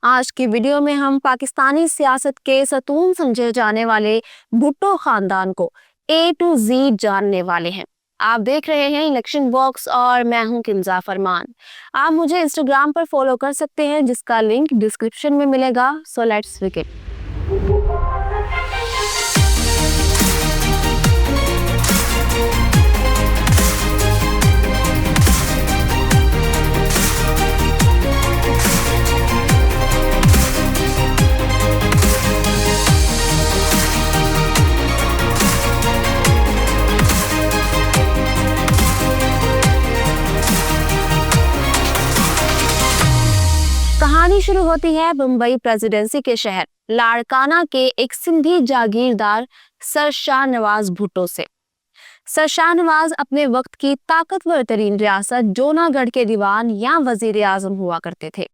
آج کی ویڈیو میں ہم پاکستانی سیاست کے ستون سمجھے جانے والے بھٹو خاندان کو اے ٹو زیڈ جاننے والے ہیں۔ آپ دیکھ رہے ہیں الیکشن باکس اور میں ہوں کنزا فرمان۔ آپ مجھے انسٹاگرام پر فالو کر سکتے ہیں جس کا لنک ڈسکرپشن میں ملے گا۔ So let's begin. کہانی شروع ہوتی ہے بمبئی پریزیڈنسی کے شہر لاڑکانہ کے ایک سندھی جاگیردار سر شاہ نواز بھٹو سے۔ سر شاہ نواز اپنے وقت کی طاقتور ترین ریاست جونا گڑھ کے دیوان یا وزیر اعظم ہوا کرتے تھے۔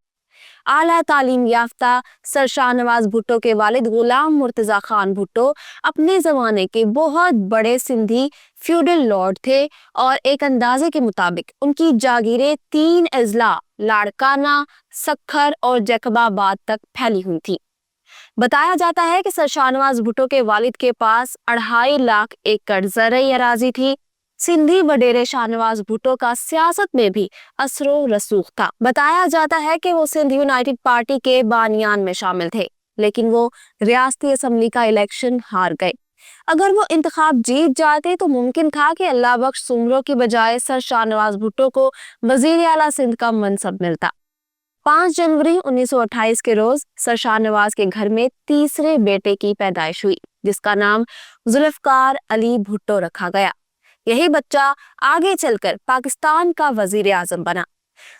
اعلیٰ تعلیم یافتہ سر شاہ نواز بھٹو کے والد غلام مرتضی خان بھٹو اپنے زمانے کے بہت بڑے سندھی فیوڈل لارڈ تھے اور ایک اندازے کے مطابق ان کی جاگیریں 3 اضلاع لاڑکانہ، سکھر اور جیکب آباد تک پھیلی ہوئی تھی۔ بتایا جاتا ہے کہ سر شاہ نواز بھٹو کے والد کے پاس 2.5 لاکھ ایکڑ زرعی اراضی تھی۔ سندھی وڈیرے شاہ نواز بھٹو کا سیاست میں بھی اثر و رسوخ تھا۔ بتایا جاتا ہے کہ وہ سندھ یونائیٹڈ پارٹی کے بانیان میں شامل تھے، لیکن وہ ریاستی اسمبلی کا الیکشن ہار گئے۔ اگر وہ انتخاب جیت جاتے تو ممکن تھا کہ اللہ بخش سومرو کی بجائے سر شاہ نواز بھٹو کو وزیر اعلیٰ سندھ کا منصب ملتا۔ 5 جنوری 1928 کے روز سر شاہ نواز کے گھر میں تیسرے بیٹے کی پیدائش ہوئی، جس کا نام ذوالفقار علی بھٹو رکھا گیا۔ یہی بچہ آگے چل کر پاکستان کا وزیر اعظم بنا۔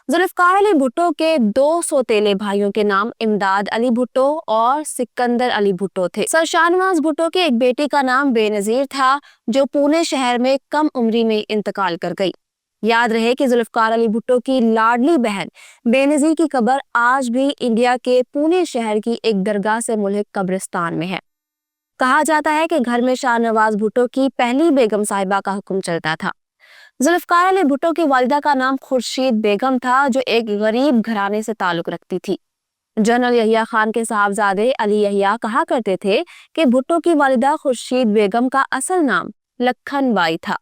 ذوالفقار علی بھٹو کے 2 سوتیلے بھائیوں کے نام امداد علی بھٹو اور سکندر علی بھٹو تھے۔ سر شاہ نواز بھٹو کے ایک بیٹی کا نام بے نظیر تھا جو پونے شہر میں کم عمری میں انتقال کر گئی۔ یاد رہے کہ ذوالفقار علی بھٹو کی لاڈلی بہن بے نظیر کی قبر آج بھی انڈیا کے پونے شہر کی ایک درگاہ سے ملحق قبرستان میں ہے۔ کہا جاتا ہے کہ گھر میں شاہ نواز بھٹو کی پہلی بیگم صاحبہ کا حکم چلتا تھا۔ ذوالفقار علی بھٹو کی والدہ کا نام خورشید بیگم تھا جو ایک غریب گھرانے سے تعلق رکھتی تھی۔ جنرل یحییٰ خان کے صاحبزادے علی یحییٰ کہا کرتے تھے کہ بھٹو کی والدہ خورشید بیگم کا اصل نام لکھن بائی تھا۔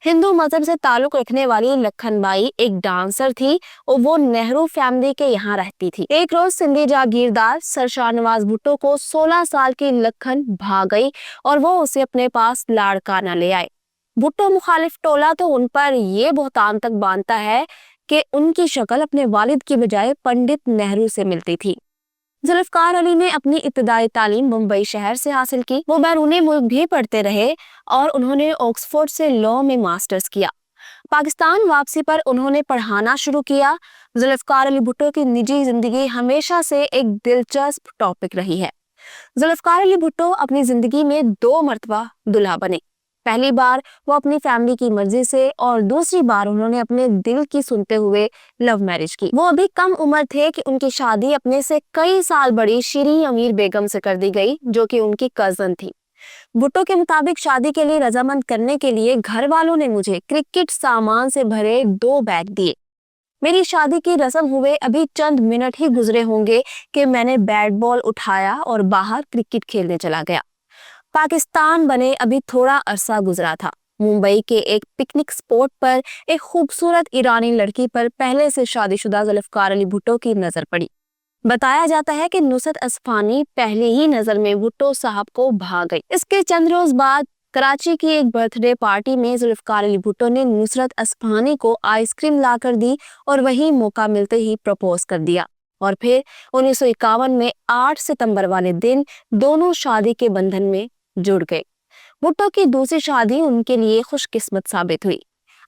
ہندو مذہب سے تعلق رکھنے والی لکھن بائی ایک ڈانسر تھی اور وہ نہرو فیملی کے یہاں رہتی تھی۔ ایک روز سندھی جاگیردار سر شاہ نواز بھٹو کو 16 سال کی لکھن بھا گئی اور وہ اسے اپنے پاس لاڑکانہ لے آئے۔ بھٹو مخالف ٹولہ تو ان پر یہ بہتان تک باندھتا ہے کہ ان کی شکل اپنے والد کی بجائے پنڈت نہرو سے ملتی تھی۔ ذوالفقار علی نے اپنی ابتدائی تعلیم ممبئی شہر سے حاصل کی۔ وہ بیرون ملک بھی پڑھتے رہے اور انہوں نے آکسفورڈ سے لاء میں ماسٹرز کیا۔ پاکستان واپسی پر انہوں نے پڑھانا شروع کیا۔ ذوالفقار علی بھٹو کی نجی زندگی ہمیشہ سے ایک دلچسپ ٹاپک رہی ہے۔ ذوالفقار علی بھٹو اپنی زندگی میں 2 مرتبہ دلہا بنے۔ پہلی بار وہ اپنی فیملی کی مرضی سے اور دوسری بار انہوں نے اپنے دل کی سنتے ہوئے لو میرج کی۔ وہ ابھی کم عمر تھے کہ ان کی شادی اپنے سے کئی سال بڑی شیریں امیر بیگم سے کر دی گئی جو کہ ان کی کزن تھی۔ بھٹو کے مطابق شادی کے لیے رضامند کرنے کے لیے گھر والوں نے مجھے کرکٹ سامان سے بھرے 2 بیگ دیے۔ میری شادی کی رسم ہوئے ابھی چند منٹ ہی گزرے ہوں گے کہ میں نے بیٹ بال اٹھایا اور باہر کرکٹ کھیلنے چلا گیا۔ پاکستان بنے ابھی تھوڑا عرصہ گزرا تھا۔ ممبئی کے ایک پکنک اسپاٹ پر ایک خوبصورت ایرانی لڑکی پر پہلے سے شادی شدہ ذوالفقار علی بھٹو کی نظر پڑی۔ بتایا جاتا ہے کہ نصرت اصفہانی پہلی ہی نظر میں بھٹو صاحب کو بھا گئی۔ اس کے چند روز بعد کراچی کی ایک برتھ ڈے پارٹی میں ذوالفقار علی بھٹو نے نصرت اصفہانی کو آئس کریم لا کر دی اور وہی موقع ملتے ہی پرپوز کر دیا، اور پھر 1951 میں 8 ستمبر والے دن دونوں شادی کے بندھن میں جڑ گئے۔ بھٹو کی دوسری شادی ان کے لیے خوش قسمت ثابت ہوئی۔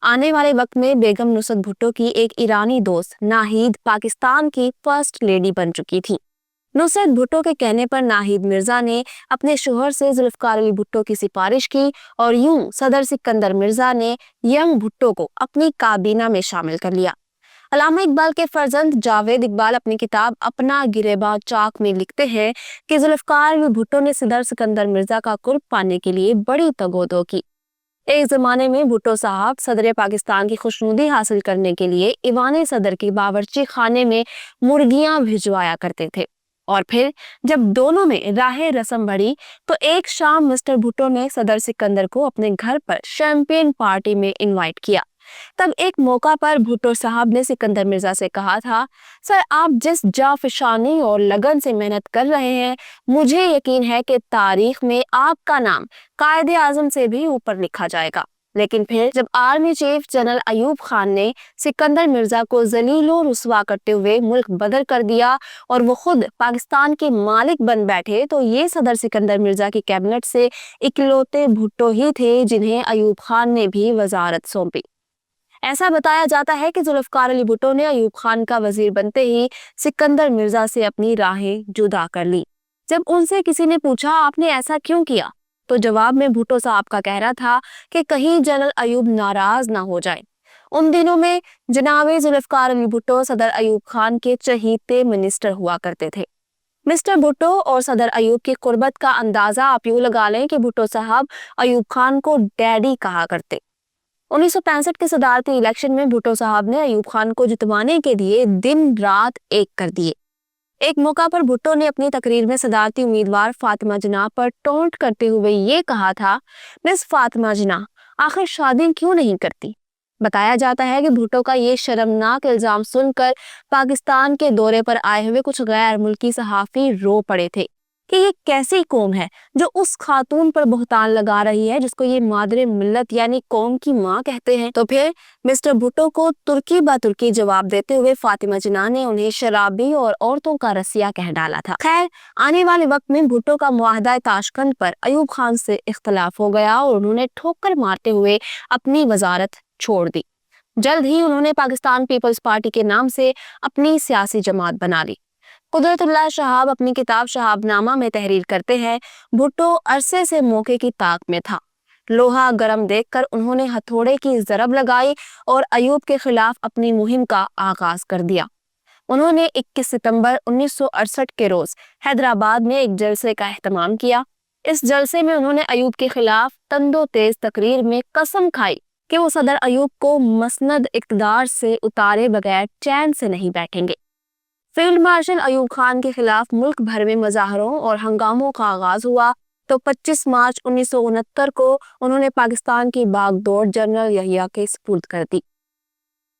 آنے والے وقت میں بیگم نصرت بھٹو کی ایک ایرانی دوست ناہید پاکستان کی فرسٹ لیڈی بن چکی تھی۔ نصرت بھٹو کے کہنے پر ناہید مرزا نے اپنے شوہر سے ذوالفقار علی بھٹو کی سفارش کی اور یوں صدر سکندر مرزا نے ینگ بھٹو کو اپنی کابینہ میں شامل کر لیا۔ علامہ اقبال کے فرزند جاوید اقبال اپنی کتاب اپنا گریباں چاک میں لکھتے ہیں کہ ذوالفقار علی بھٹو نے صدر سکندر مرزا کا قرب پانے کے لیے بڑی تگ و دو کی۔ एक जमाने में भुट्टो साहब सदर पाकिस्तान की खुशनुदी हासिल करने के लिए ईवान सदर की बावर्ची खाने में मुर्गियां भिजवाया करते थे। और फिर जब दोनों में राह रस्म बढ़ी तो एक शाम मिस्टर भुट्टो ने सदर सिकंदर को अपने घर पर शैंपेन पार्टी में इनवाइट किया। तब एक मौका पर भुट्टो साहब ने सिकंदर मिर्जा से कहा था, सर आप जिस जाफिशानी और लगन से मेहनत कर रहे हैं, मुझे यकीन है कि तारीख में आपका नाम कायदे आजम से भी ऊपर लिखा जाएगा। लेकिन फिर जब army chief general Ayub Khan ने सिकंदर मिर्जा को जलीलो रुस्वा करते हुए मुल्क बदर कर दिया और वो खुद पाकिस्तान के मालिक बन बैठे, तो ये सदर सिकंदर मिर्जा की कैबिनेट से इकलौते भुट्टो ही थे जिन्हें अयूब खान ने भी वजारत सौंपी। ऐसा बताया जाता है कि जुल्फकार अली भुट्टो ने अयूब खान का वजीर बनते ही सिकंदर मिर्जा से अपनी राहें जुदा कर ली। जब उनसे किसी ने पूछा आपने ऐसा क्यों किया, तो जवाब में भुट्टो साहब का कहना था कि कहीं जनरल अयूब नाराज ना हो जाए। उन दिनों में जनाब जुल्फकार अली भुट्टो सदर अयूब खान के चहीते मिनिस्टर हुआ करते थे। मिस्टर भुट्टो और सदर अयूब की कुर्बत का अंदाजा आप यूं लगा लें कि भुट्टो साहब अयूब खान को डैडी कहा करते। 1965 के सदारती इलेक्शन में भुट्टो साहब ने अयूब खान को जितवाने के लिए दिन रात एक कर दिए। एक मौका पर भुट्टो ने अपनी तकरीर में सदारती उम्मीदवार फातिमा जिन्ना पर टोंट करते हुए ये कहा था, मिस फातिमा जिन्ना आखिर शादी क्यों नहीं करती। बताया जाता है कि भुट्टो का ये शर्मनाक इल्जाम सुनकर पाकिस्तान के दौरे पर आए हुए कुछ गैर मुल्की सहाफी रो पड़े थे कि ये कैसी कौम है जो उस खातून पर बहतान लगा रही है जिसको ये मादरे मिल्लत यानी कौम की माँ कहते हैं। तो फिर मिस्टर भुट्टो को तुर्की बा तुर्की जवाब देते हुए फातिमा जिन्ना ने उन्हें शराबी और औरतों का रसिया कह डाला था। खैर, आने वाले वक्त में भुट्टो का मुआहदा ताशकंद पर अयूब खान से इख्तलाफ हो गया और उन्होंने ठोकर मारते हुए अपनी वजारत छोड़ दी। जल्द ही उन्होंने पाकिस्तान पीपल्स पार्टी के नाम से अपनी सियासी जमात बना ली। कुदरतुल्लाह शहाब अपनी किताब शहाबनामा में तहरीर करते हैं, भुट्टो अरसे से मौके की ताक में था। लोहा गरम देखकर उन्होंने हथौड़े की जरब लगाई और अयूब के खिलाफ अपनी मुहिम का आगाज कर दिया। उन्होंने 21 सितंबर 1968 के रोज हैदराबाद में एक जलसे का एहतमाम किया। इस जलसे में उन्होंने अयूब के खिलाफ तंदो तेज तकरीर में कसम खाई कि वो सदर अयूब को मसनद इक़्तिदार से उतारे बगैर चैन से नहीं बैठेंगे। फील्ड मार्शल अयूब खान के खिलाफ मुल्क भर में मुजाहरों और हंगामों का आगाज हुआ तो 25 मार्च 1969 को उन्होंने पाकिस्तान की बागडोर जनरल यहिया के सुपुर्द कर दी।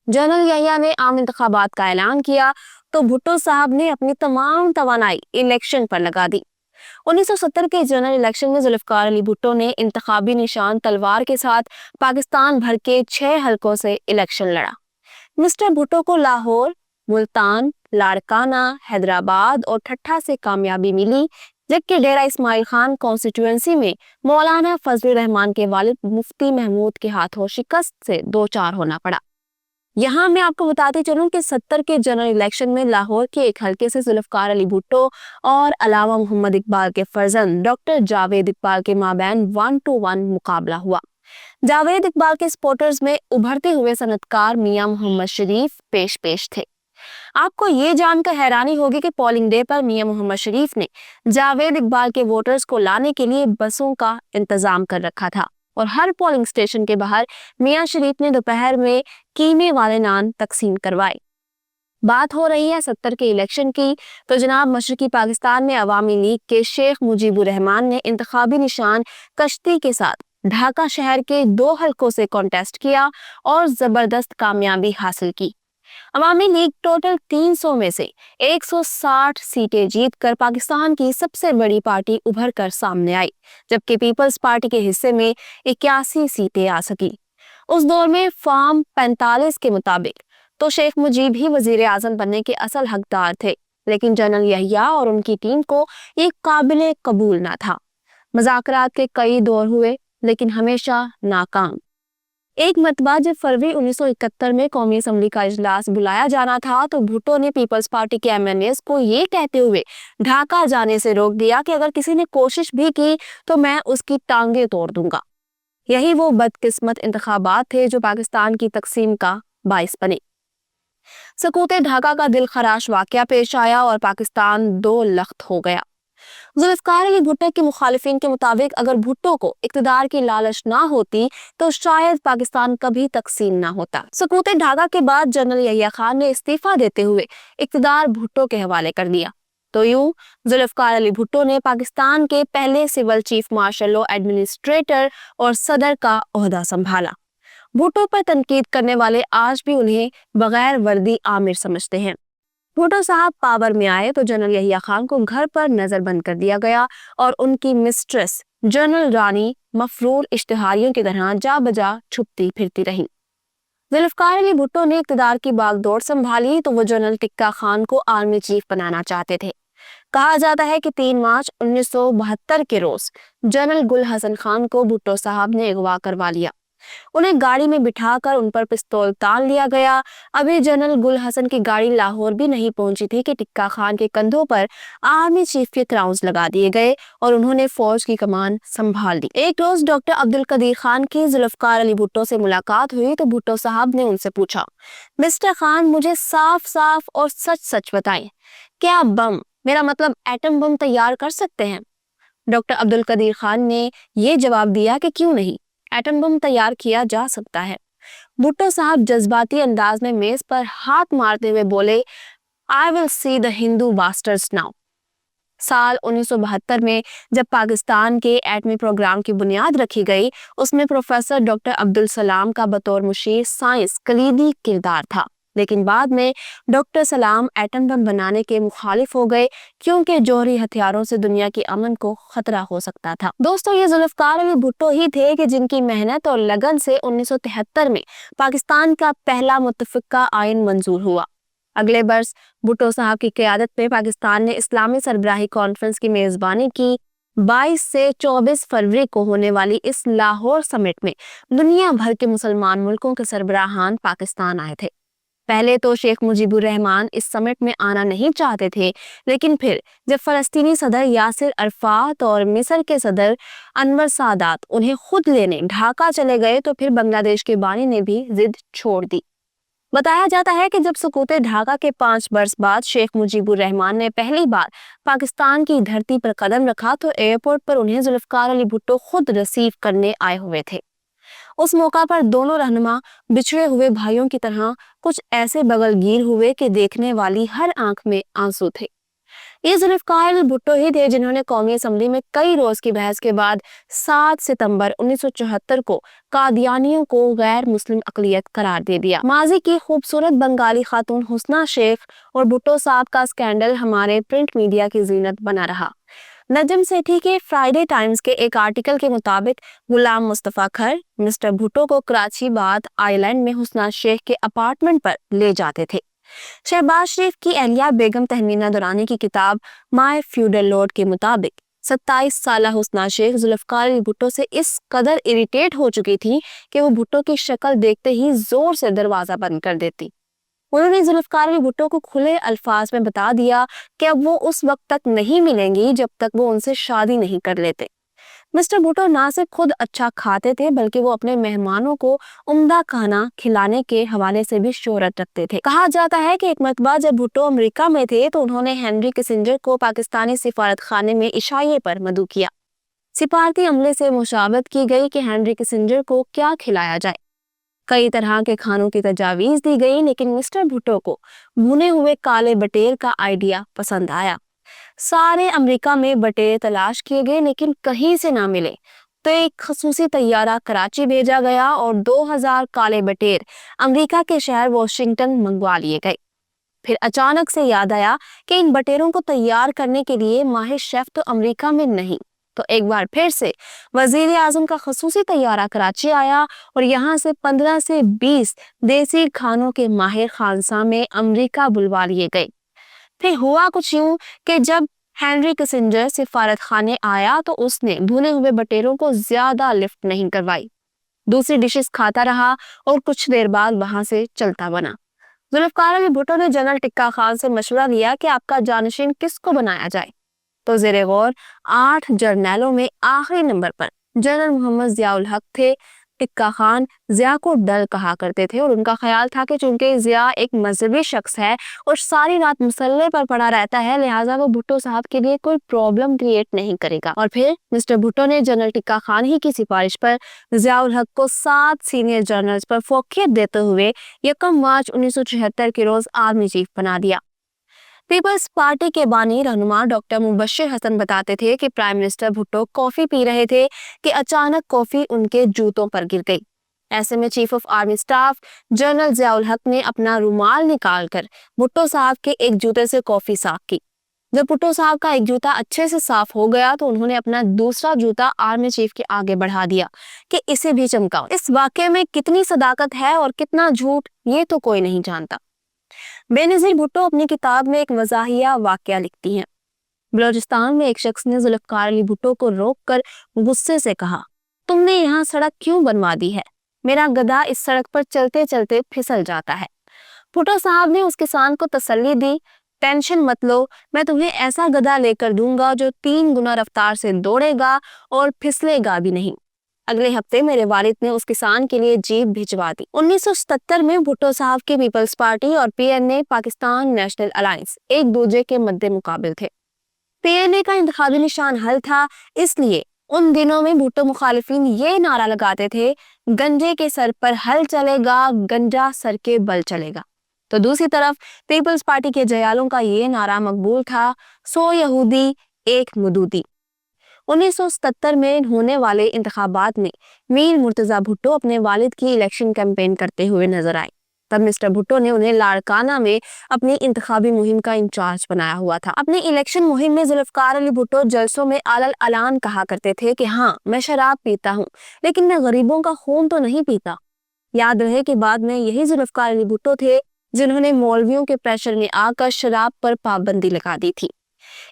जनरल यहिया ने आम इंतखाबात का ऐलान किया तो भुट्टो साहब ने अपनी तमाम तवानाई इलेक्शन पर लगा दी। 1970 के जनरल इलेक्शन में जुल्फकार अली भुट्टो ने इंतखाबी निशान तलवार के साथ पाकिस्तान भर के 6 हलकों से इलेक्शन लड़ा। मिस्टर भुट्टो को लाहौर, मुल्तान, लाड़काना, हैदराबाद और ठट्ठा से कामयाबी मिली, जबकि डेरा इस्माइल खान कॉन्स्टिट्यूएंसी में मौलाना फजल रहमान के वालिद मुफ्ती महमूद के हाथों शिकस्त से दो चार होना पड़ा। यहाँ मैं आपको बताते चलूं कि 70 के जनरल इलेक्शन में लाहौर के एक हलके से जुल्फकार अली भुट्टो और अलावा मोहम्मद इकबाल के फर्जंद डॉक्टर जावेद इकबाल के माबैन 1-1 मुकाबला हुआ। जावेद इकबाल के सपोर्टर्स में उभरते हुए सनतकार मियां मोहम्मद शरीफ पेश थे। आपको ये जानकर हैरानी होगी कि पोलिंग डे पर मियां मोहम्मद शरीफ ने जावेद इकबाल के वोटर्स को लाने के लिए बसों का इंतजाम कर रखा था और हर पोलिंग स्टेशन के बाहर मियां शरीफ ने दोपहर में कीमे वाले नान तकसीम करवाए। बात हो रही है 70 के इलेक्शन की, तो जनाब मशरकी पाकिस्तान में अवामी लीग के शेख मुजीबुर रहमान ने इंतखाबी निशान कश्ती के साथ ढाका शहर के 2 हलकों से कॉन्टेस्ट किया और जबरदस्त कामयाबी हासिल की। अवामी लीग टोटल 300 में से 160 सीटें जीतकर पाकिस्तान की सबसे बड़ी पार्टी उभर कर सामने आई, जबकि पीपल्स पार्टी के हिस्से में 81 सीटें आ सकी। उस दौर में फॉर्म 45 के मुताबिक तो शेख मुजीब ही वजीर आजम बनने के असल हकदार थे, लेकिन जनरल यहिया और उनकी टीम को ये काबिल कबूल ना था। मुज़ाकरात के कई दौर हुए लेकिन हमेशा नाकाम। एक मरतबा जब फरवरी 1971 में कौमी असम्बली का इजलास बुलाया जाना था तो भुट्टो ने पीपल्स पार्टी के MNAs को ये कहते हुए ढाका जाने से रोक दिया कि अगर किसी ने कोशिश भी की तो मैं उसकी टांगे तोड़ दूंगा। यही वो बदकिस्मत इंतखाबात थे जो पाकिस्तान की तकसीम का बाइस बने। सकूते ढाका का दिल खराश वाकया पेश आया और पाकिस्तान 2 लख्त हो गया। जुल्फकार अली भुट्टो के मुखालिफिन के मुताबिक अगर भुट्टो को इक़्तिदार की लालच ना होती तो शायद पाकिस्तान कभी तकसीम ना होता। सकूत ढाका के बाद जनरल यहिया खान ने इस्तीफा देते हुए इक़्तिदार भुट्टो के हवाले कर दिया। तो यूं जुल्फकार अली भुट्टो ने पाकिस्तान के पहले civil chief martial law administrator और सदर का ओहदा संभाला। भुट्टो पर तनकीद करने वाले आज भी उन्हें बगैर वर्दी आमिर समझते हैं। भुट्टो साहब पावर में आए तो जनरल यहिया खान को घर पर नजरबंद कर दिया गया और उनकी मिस्ट्रेस जनरल रानी मफरूर इश्तिहारियों की तरह जा बजा छुपती फिरती रही। जुल्फकार अली भुट्टो ने इक़्तिदार की बागडोर संभाली तो वो जनरल टिक्का खान को आर्मी चीफ बनाना चाहते थे। कहा जाता है कि 3 मार्च 1972 के रोज जनरल गुल हसन खान को भुट्टो साहब ने अगवा करवा लिया। उन्हें गाड़ी में बिठाकर उन पर पिस्तौल तान लिया गया। अभी जनरल गुल हसन की गाड़ी लाहौर भी नहीं पहुंची थी कि टिक्का खान के कंधों पर आर्मी चीफ के क्राउन्स लगा दिए गए और उन्होंने फौज की कमान संभाल ली। एक रोज डॉक्टर अब्दुल कदीर खान की जुल्फकार अली भुट्टो से मुलाकात हुई तो भुट्टो साहब ने उनसे पूछा, मिस्टर खान मुझे साफ साफ और सच सच बताएं, क्या बम, मेरा मतलब एटम बम तैयार कर सकते हैं? डॉक्टर अब्दुल कदीर खान ने ये जवाब दिया कि क्यों नहीं, एटम बम तैयार किया जा सकता है। भुट्टो साहब जज्बाती अंदाज में मेज पर हाथ मारते हुए बोले, I will see the Hindu bastards now. साल 1972 में जब पाकिस्तान के एटमी प्रोग्राम की बुनियाद रखी गई, उसमें प्रोफेसर डॉक्टर अब्दुल सलाम का बतौर मुशीर साइंस कलीदी किरदार था। लेकिन बाद में डॉक्टर सलाम एटम बम बनाने के मुखालिफ हो गए क्योंकि जौहरी हथियारों से दुनिया की अमन को खतरा हो सकता था। दोस्तों, ये जुल्फकार अली भुट्टो ही थे कि जिनकी मेहनत और लगन से 1973 में पाकिस्तान का पहला मुत्तफिका आइन मंजूर हुआ। अगले बरस भुट्टो साहब की क़यादत में पाकिस्तान ने इस्लामी सरबराही कॉन्फ्रेंस की मेजबानी की। 22 से 24 फरवरी को होने वाली इस लाहौर समिट में दुनिया भर के मुसलमान मुल्कों के सरबराहान पाकिस्तान आए थे। पहले तो शेख मुजीबुर रहमान इस समिट में आना नहीं चाहते थे, लेकिन फिर जब फलस्तीनी सदर यासिर अरफात और मिस्र के सदर अनवर सादात उन्हें खुद लेने ढाका चले गए तो फिर बांग्लादेश के बानी ने भी जिद छोड़ दी। बताया जाता है कि जब सुकूत ढाका के 5 बरस बाद शेख मुजीबुर रहमान ने पहली बार पाकिस्तान की धरती पर कदम रखा तो एयरपोर्ट पर उन्हें जुल्फकार अली भुट्टो खुद रिसीव करने आए हुए थे। उस मौका पर दोनों रहनुमा बिछड़े हुए भाइयों की तरह कुछ ऐसे बगलगीर हुए कि देखने वाली हर आंख में आंसू थे। ये जुल्फकार अली भुट्टो ही थे जिन्होंने कौमी असम्बली में कई रोज की बहस के बाद 7 सितंबर 1974 को कादियानियों को गैर मुस्लिम अकलियत करार दे दिया। माजी की खूबसूरत बंगाली खातून हुस्ना शेख और भुट्टो साहब का स्कैंडल हमारे प्रिंट मीडिया की जीनत बना रहा। नजम सेठी के फ्राइडे टाइम्स के एक आर्टिकल के मुताबिक गुलाम मुस्तफा खर मिस्टर भुट्टो को कराची बाद आइलैंड में हुस्ना शेख के अपार्टमेंट पर ले जाते थे। शहबाज शरीफ की एहलिया बेगम तहमीना दुरानी की किताब माय फ्यूडल लॉर्ड के मुताबिक 27 साल हुस्ना शेख जुल्फकार अली भुट्टो से इस कदर इरिटेट हो चुकी थी कि वो भुट्टो की शक्ल देखते ही जोर से दरवाजा बंद कर देती। उन्होंने जुल्फकार अली भुट्टो को खुले अल्फाज में बता दिया कि अब वो उस वक्त तक नहीं मिलेंगी जब तक वो उनसे शादी नहीं कर लेते। मिस्टर भुट्टो ना सिर्फ खुद अच्छा खाते थे बल्कि वो अपने मेहमानों को उम्दा खाना खिलाने के हवाले से भी शोहरत रखते थे। कहा जाता है कि एक मरतबा जब भुट्टो अमेरिका में थे तो उन्होंने हेनरी किसिंजर को पाकिस्तानी सिफारत खाने में इशाये पर मदऊ किया। सिफारती अमले से मुशावरत की गई कि हेनरी किसिंजर को क्या खिलाया जाए। कई तरह के खानों की तजावीज दी गई, लेकिन मिस्टर भुट्टो को भुने हुए काले बटेर का आइडिया पसंद आया। सारे अमेरिका में बटेर तलाश किए गए लेकिन कहीं से ना मिले तो एक खसूसी तैयारा कराची भेजा गया और 2000 काले बटेर अमेरिका के शहर वॉशिंगटन मंगवा लिए गए। फिर अचानक से याद आया कि इन बटेरों को तैयार करने के लिए माहिर शेफ तो अमेरिका में नहीं, तो एक बार फिर से वजीर आजम का खसूसी तैयारा कराची आया और यहाँ से 15 से 20 देसी खानों के माहिर खानसा में अमेरिका बुलवा लिए गए। फिर हुआ कुछ यूं कि जब हेनरी किसिंजर सिफारत खाने आया तो उसने भुने हुए बटेरों को ज्यादा लिफ्ट नहीं करवाई, दूसरी डिशेस खाता रहा और कुछ देर बाद वहां से चलता बना। जुल्फकार अली भुट्टो ने जनरल टिक्का खान से मशवरा लिया कि आपका जानशीन किसको बनाया जाए, तो ज़ेरे गौर 8 जर्नैलों में आखिरी नंबर पर जनरल मोहम्मद जियाउल हक थे। ٹکا خان ضیاء کو ڈر کہا کرتے تھے اور ان کا خیال تھا کہ چونکہ ضیاء ایک مذہبی شخص ہے اور ساری رات مسلح پر پڑا رہتا ہے، لہٰذا وہ بھٹو صاحب کے لیے کوئی پرابلم کریٹ نہیں کرے گا۔ اور پھر مسٹر بھٹو نے جنرل ٹکا خان ہی کی سفارش پر ضیاء الحق کو 7 سینئر جنرلز پر فوقیت دیتے ہوئے 1 مارچ 1976 کے روز آرمی چیف بنا دیا۔ پیپلز پارٹی کے بانی رہنما ڈاکٹر مبشر حسن بتاتے تھے کہ پرائم منسٹر بھٹو کافی پی رہے تھے کہ اچانک کافی ان کے جوتوں پر گر گئی۔ ایسے میں chief of army staff general Zia الحق نے اپنا رومال نکال کر بھٹو صاحب کے ایک جوتے سے کافی صاف کی۔ جب بھٹو صاحب کا ایک جوتا اچھے سے صاف ہو گیا تو انہوں نے اپنا دوسرا جوتا آرمی چیف کے آگے بڑھا دیا کہ اسے بھی چمکاؤ۔ اس واقعے میں کتنی صداقت ہے اور کتنا جھوٹ، یہ تو کوئی نہیں جانتا۔ بے نظیر بھٹو اپنی کتاب میں ایک مزاحیہ واقعہ لکھتی ہیں۔ بلوچستان میں ایک شخص نے ذوالفقار علی بھٹو کو روک کر غصے سے کہا، تم نے یہاں سڑک کیوں بنوا دی ہے؟ میرا گدھا اس سڑک پر چلتے چلتے پھسل جاتا ہے۔ بھٹو صاحب نے اس کسان کو تسلی دی، ٹینشن مت لو، میں تمہیں ایسا گدھا لے کر دوں گا جو 3 گنا رفتار سے دوڑے گا اور پھسلے گا بھی نہیں۔ اگلے ہفتے میرے والد نے اس کسان کے لیے جیپ بھجوا دی۔ 1977 میں بھٹو صاحب کی پیپلز پارٹی اور پی این اے پاکستان نیشنل الائنس ایک دوسرے کے مد مقابل تھے۔ پی این اے کا انتخابی نشان حل تھا، اس لیے ان دنوں میں بھٹو مخالفین یہ نعرہ لگاتے تھے، گنجے کے سر پر حل چلے گا، گنجا سر کے بل چلے گا۔ تو دوسری طرف پیپلز پارٹی کے جیالوں کا یہ نعرہ مقبول تھا، 100 یہودی ایک مودودی۔ 1977 میں ہونے والے انتخابات میں میر مرتضی بھٹو اپنے والد کی الیکشن کیمپین کرتے ہوئے نظر آئے۔ تب مسٹر بھٹو نے انہیں لاڑکانہ میں اپنی انتخابی مہم کا انچارج بنایا ہوا تھا۔ اپنی الیکشن مہم میں ذوالفقار علی بھٹو جلسوں میں اعلان کہا کرتے تھے کہ ہاں میں شراب پیتا ہوں لیکن میں غریبوں کا خون تو نہیں پیتا۔ یاد رہے کہ بعد میں یہی ذوالفقار علی بھٹو تھے جنہوں نے مولویوں کے پریشر میں آ کر شراب پر پابندی لگا دی تھی۔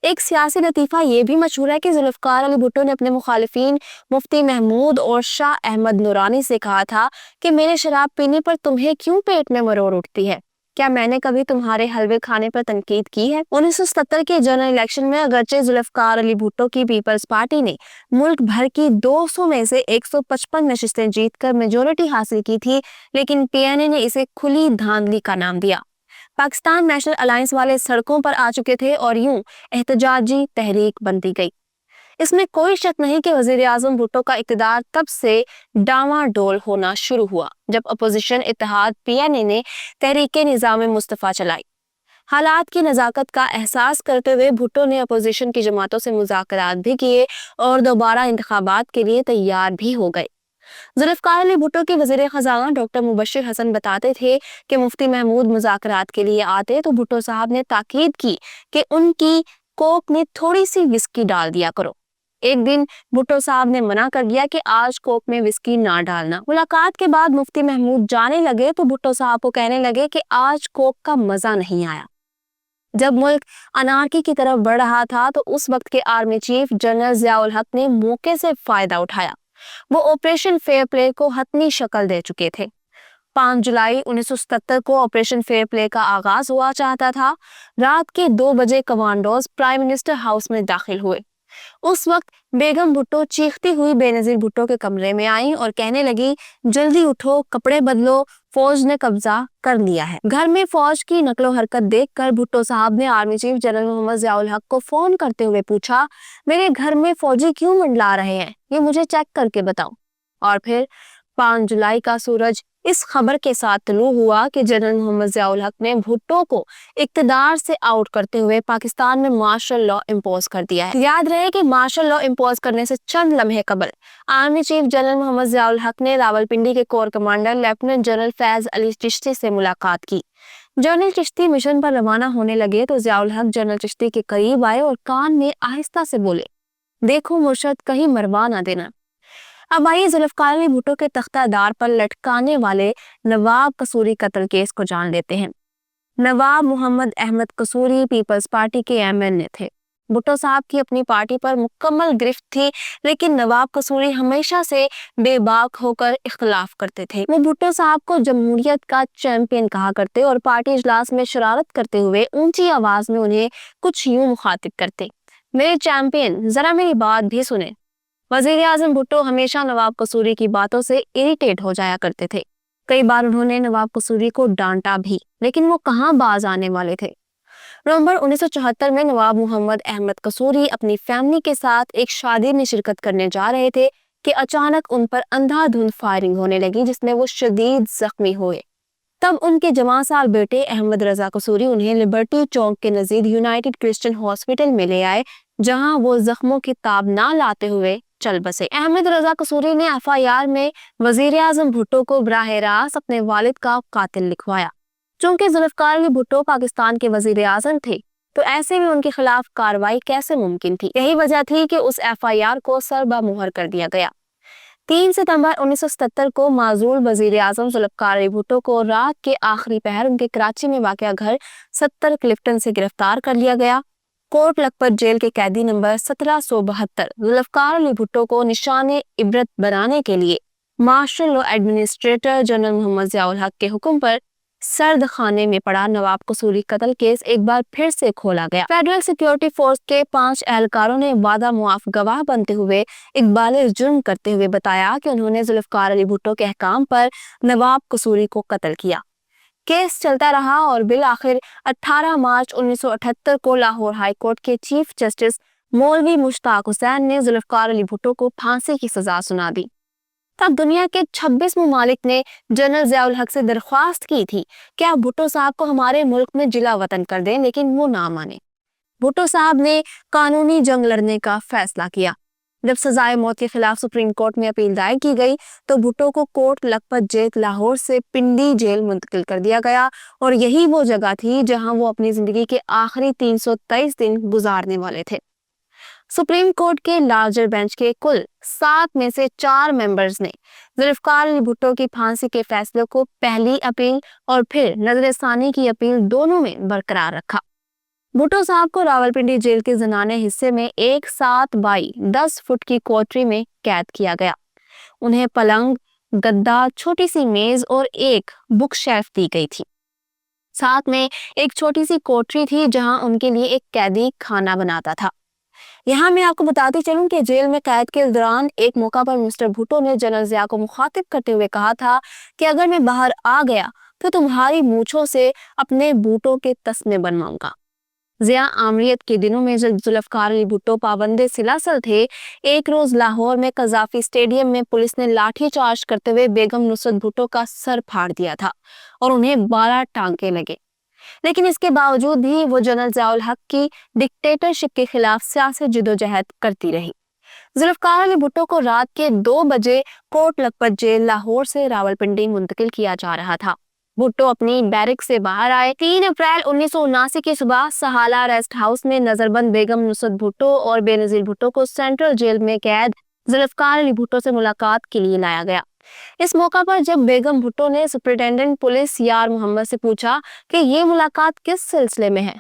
ایک سیاسی لطیفہ یہ بھی مشہور ہے کہ ذوالفقار علی بھٹو نے اپنے مخالفین مفتی محمود اور شاہ احمد نورانی سے کہا تھا کہ میرے شراب پینے پر تمہیں کیوں پیٹ میں مروڑ اٹھتی ہے؟ کیا میں نے کبھی تمہارے حلوے کھانے پر تنقید کی ہے؟ 1977 کے جنرل الیکشن میں اگرچہ ذوالفقار علی بھٹو کی پیپلز پارٹی نے ملک بھر کی 200 میں سے 155 نشستیں جیت کر میجورٹی حاصل کی تھی، لیکن پی این اے نے اسے کھلی دھاندلی کا نام دیا۔ پاکستان نیشنل الائنس والے سڑکوں پر آ چکے تھے اور یوں احتجاجی تحریک بنتی گئی۔ اس میں کوئی شک نہیں کہ وزیر اعظم بھٹو کا اقتدار تب سے ڈاواں ڈول ہونا شروع ہوا جب اپوزیشن اتحاد پی این اے نے تحریک نظام مصطفیٰ چلائی۔ حالات کی نزاکت کا احساس کرتے ہوئے بھٹو نے اپوزیشن کی جماعتوں سے مذاکرات بھی کیے اور دوبارہ انتخابات کے لیے تیار بھی ہو گئے۔ ذوالفقار علی بھٹو کے وزیر خزانہ ڈاکٹر مبشر حسن بتاتے تھے کہ مفتی محمود مذاکرات کے لیے آتے تو بھٹو صاحب نے تاکید کی کہ ان کی کوک میں تھوڑی سی وسکی ڈال دیا کرو۔ ایک دن بھٹو صاحب نے منع کر دیا کہ آج کوک میں وسکی نہ ڈالنا۔ ملاقات کے بعد مفتی محمود جانے لگے تو بھٹو صاحب کو کہنے لگے کہ آج کوک کا مزہ نہیں آیا۔ جب ملک انارکی کی طرف بڑھ رہا تھا تو اس وقت کے آرمی چیف جنرل ضیاء الحق نے موقع سے فائدہ اٹھایا۔ وہ آپریشن فیئر پلے کو حتمی شکل دے چکے تھے۔ 5 جولائی 1977 کو آپریشن فیئر پلے کا آغاز ہوا چاہتا تھا۔ رات کے 2 بجے کمانڈوز پرائم منسٹر ہاؤس میں داخل ہوئے۔ اس وقت بیگم بھٹو چیختی ہوئی بے نظیر بھٹو کے کمرے میں آئیں اور کہنے لگی، جلدی اٹھو، کپڑے بدلو، فوج نے قبضہ کر لیا ہے۔ گھر میں فوج کی نقل و حرکت دیکھ کر بھٹو صاحب نے آرمی چیف جنرل محمد ضیاء الحق کو فون کرتے ہوئے پوچھا، میرے گھر میں فوجی کیوں منڈلا رہے ہیں؟ یہ مجھے چیک کر کے بتاؤ۔ اور پھر 5 جولائی کا سورج اس خبر کے ساتھ طلوع ہوا کہ جنرل محمد ضیاء الحق نے بھٹو کو اقتدار سے آؤٹ کرتے ہوئے پاکستان میں مارشل لا امپوز کر دیا ہے۔ یاد رہے کہ مارشل لا امپوز کرنے سے چند لمحے قبل آرمی چیف جنرل محمد ضیاء الحق نے راولپنڈی کے کور کمانڈر لیفٹیننٹ جنرل فیض علی چشتی سے ملاقات کی۔ جنرل چشتی مشن پر روانہ ہونے لگے تو ضیاء الحق جنرل چشتی کے قریب آئے اور کان میں آہستہ سے بولے، دیکھو مرشد کہیں مروا نہ دینا۔ اب آئیے ذوالفقار علی بھٹو کے تختہ دار پر لٹکانے والے نواب قصوری قتل کیس کو جان لیتے ہیں۔ نواب محمد احمد قصوری پیپلز پارٹی کے ایم این اے تھے۔ بھٹو صاحب کی اپنی پارٹی پر مکمل گرفت تھی، لیکن نواب قصوری ہمیشہ سے بے باک ہو کر اختلاف کرتے تھے۔ وہ بھٹو صاحب کو جمہوریت کا چیمپئن کہا کرتے اور پارٹی اجلاس میں شرارت کرتے ہوئے اونچی آواز میں انہیں کچھ یوں مخاطب کرتے، میرے چیمپئن ذرا میری بات بھی سنیں۔ वजीर आजम भुट्टो हमेशा नवाब कसूरी की बातों से इरिटेट हो जाया करते थे। कई बार उन्होंने नवाब कसूरी को डांटा भी, लेकिन वो कहाँ बाज आने वाले थे। नवंबर 1974 में नवाब मोहम्मद अहमद कसूरी अपनी फैमिली के साथ एक शादी में शिरकत करने जा रहे थे कि अचानक उन पर अंधाधुंध फायरिंग होने लगी, जिसमें वो शदीद जख्मी हुए। तब उनके जवान साल बेटे अहमद रजा कसूरी उन्हें लिबर्टी चौक के नजदीक यूनाइटेड क्रिश्चियन हॉस्पिटल में ले आए, जहां वो जख्मों की ताब ना लाते हुए चल बसे। अहमद रजा कसूरी ने एफआईआर में वजीर आजम भुट्टो को बराह रास्त अपने वालिद का कातिल लिखवाया। चूंकि जुल्फकार अली भुट्टो पाकिस्तान के वजीर आजम थे, तो ऐसे में उनके खिलाफ कार्रवाई कैसे मुमकिन थी। यही वजह थी कि उस एफआईआर को सरबा-मुहर कर दिया गया। 3 सितंबर 1977 को माजूल वजीर आजम जुल्फकार अली भुट्टो को रात के आखिरी पहर उनके कराची में वाक़या घर 70 क्लिफ्टन से गिरफ्तार कर लिया गया। कोट लखपत जेल के कैदी नंबर 1772 जुल्फकार अली भुट्टो को निशाने इबरत बनाने के लिए martial law administrator general Muhammad Ziaul Haq के हुक्म पर सर्द खाने में पड़ा नवाब कसूरी कत्ल केस एक बार फिर से खोला गया। फेडरल सिक्योरिटी फोर्स के 5 एहलकारों ने वादा मुआफ गवाह बनते हुए इकबाल जुर्म करते हुए बताया कि उन्होंने जुल्फकार अली भुट्टो के अहकाम पर नवाब कसूरी को कत्ल किया। केस चलता रहा और बिल आखिर 18 मार्च 1978 को लाहौर हाई कोर्ट के चीफ जस्टिस मौलवी मुश्ताक हुसैन ने जुल्फकार अली भुट्टो को फांसी की सजा सुना दी। तब दुनिया के 26 ममालिक ने जनरल ज़ियाउल हक से दरख्वास्त की थी कि आप भुट्टो साहब को हमारे मुल्क में जिला वतन कर दें, लेकिन वो ना माने। भुट्टो साहब ने कानूनी जंग लड़ने का फैसला किया। जब सजाए मौत के खिलाफ सुप्रीम कोर्ट में अपील दायर की गई, तो भुट्टो को कोट लखपत जेल लाहौर से पिंडी जेल मुंतकिल कर दिया गया, और यही वो जगह थी जहां वो अपनी जिंदगी के आखिरी 323 दिन गुजारने वाले थे। सुप्रीम कोर्ट के लार्जर बेंच के कुल 7 में से 4 मेंबर्स ने जुल्फकार अली भुट्टो की फांसी के फैसले को पहली अपील और फिर नजरसानी की अपील दोनों में बरकरार रखा। भुट्टो साहब को रावलपिंडी जेल के जनाने हिस्से में एक 7 बाई 10 फुट की कोठरी में कैद किया गया। उन्हें पलंग, गद्दा, छोटी सी मेज और एक बुक शेल्फ दी गई थी। साथ में एक छोटी सी कोठरी थी जहां उनके लिए एक कैदी खाना बनाता था। यहाँ मैं आपको बताती चलूं कि जेल में कैद के दौरान एक मौका पर मिस्टर भुट्टो ने जनरल ज़िया को मुखातिब करते हुए कहा था कि अगर मैं बाहर आ गया तो तुम्हारी मूंछों से अपने बूटों के तस्मे बनवाऊंगा। ज़िया आमरीत के दिनों में जब जुल्फकार अली भुट्टो पाबंदे सिलासल थे, एक रोज लाहौर में कज़ाफी स्टेडियम में पुलिस ने लाठी चार्ज करते हुए बेगम नुसरत भुट्टो का सर फाड़ दिया था और उन्हें 12 टांके लगे। लेकिन इसके बावजूद भी वो जनरल ज़ियाउल हक की डिक्टेटरशिप के खिलाफ सियासी जिदोजहद करती रही। जुल्फकार अली भुट्टो को रात के 2 बजे कोट लखपत जेल लाहौर से रावलपिंडी मुंतकिल किया जा रहा था। भुट्टो अपनी बैरिक से बाहर आए। 3 अप्रैल 1979 की सुबह सहाला रेस्ट हाउस में नजरबंद बेगम नुसरत भुट्टो और बेनजीर भुट्टो को सेंट्रल जेल में कैद जुल्फकार अली भुट्टो से मुलाकात के लिए लाया गया। इस मौका पर जब बेगम भुट्टो ने सुपरिटेंडेंट पुलिस यार मोहम्मद से पूछा कि ये मुलाकात किस सिलसिले में है,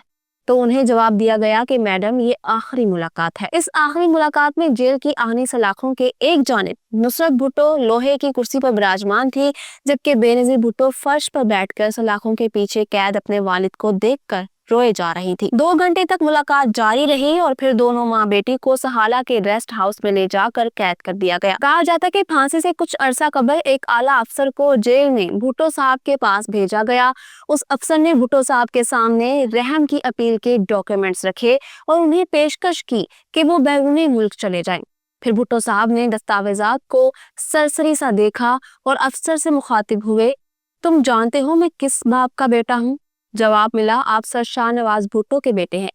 तो उन्हें जवाब दिया गया कि मैडम ये आखिरी मुलाकात है। इस आखिरी मुलाकात में जेल की आखिरी सलाखों के एक जानिब नुसरत भुट्टो लोहे की कुर्सी पर विराजमान थी, जबकि बेनजीर भुट्टो फर्श पर बैठकर सलाखों के पीछे कैद अपने वालिद को देखकर रोए जा रही थी। 2 घंटे तक मुलाकात जारी रही और फिर दोनों माँ बेटी को सहाला के रेस्ट हाउस में ले जाकर कैद कर दिया गया। कहा जाता है कि फांसी से कुछ अरसा कबल एक आला अफसर को जेल में भुट्टो साहब के पास भेजा गया। उस अफसर ने भुट्टो साहब के सामने रहम की अपील के डॉक्यूमेंट्स रखे और उन्हें पेशकश की कि वो बैरूनी मुल्क चले जाएं। फिर भुट्टो साहब ने दस्तावेजात को सरसरी सा देखा और अफसर से मुखातिब हुए, तुम जानते हो मैं किस बाप का बेटा हूँ? जवाब मिला, आप सर शाहनवाज भुट्टो के बेटे हैं।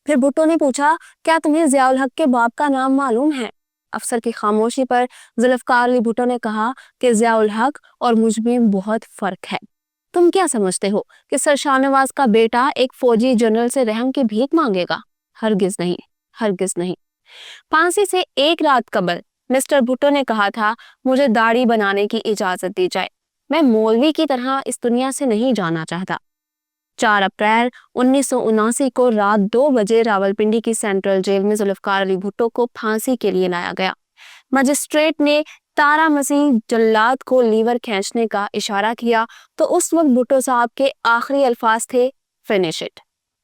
फिर भुट्टो ने पूछा, क्या तुम्हें ज़ियाउल हक के बाप का नाम मालूम है? अफसर की खामोशी पर जुल्फकार अली भुट्टो ने कहा कि ज़ियाउल हक और मुझ में बहुत फर्क है। तुम क्या समझते हो कि सर शाहनवाज का बेटा एक फौजी जनरल से रहम की भीख मांगेगा? हरगिज नहीं, हरगिज नहीं। फांसी से एक रात कबल मिस्टर भुट्टो ने कहा था, मुझे दाढ़ी बनाने की इजाजत दी जाए, मैं मौलवी की तरह इस दुनिया से नहीं जाना चाहता। 4 अप्रैल 1979 को रात 2 बजे रावलपिंडी की सेंट्रल जेल में जुल्फकार अली भुट्टो को फांसी के लिए लाया गया। मजिस्ट्रेट ने तारा मसीह जल्लाद को लीवर खींचने का इशारा किया तो उस वक्त भुट्टो साहब के आखिरी अल्फाज थे, फिनिश इट।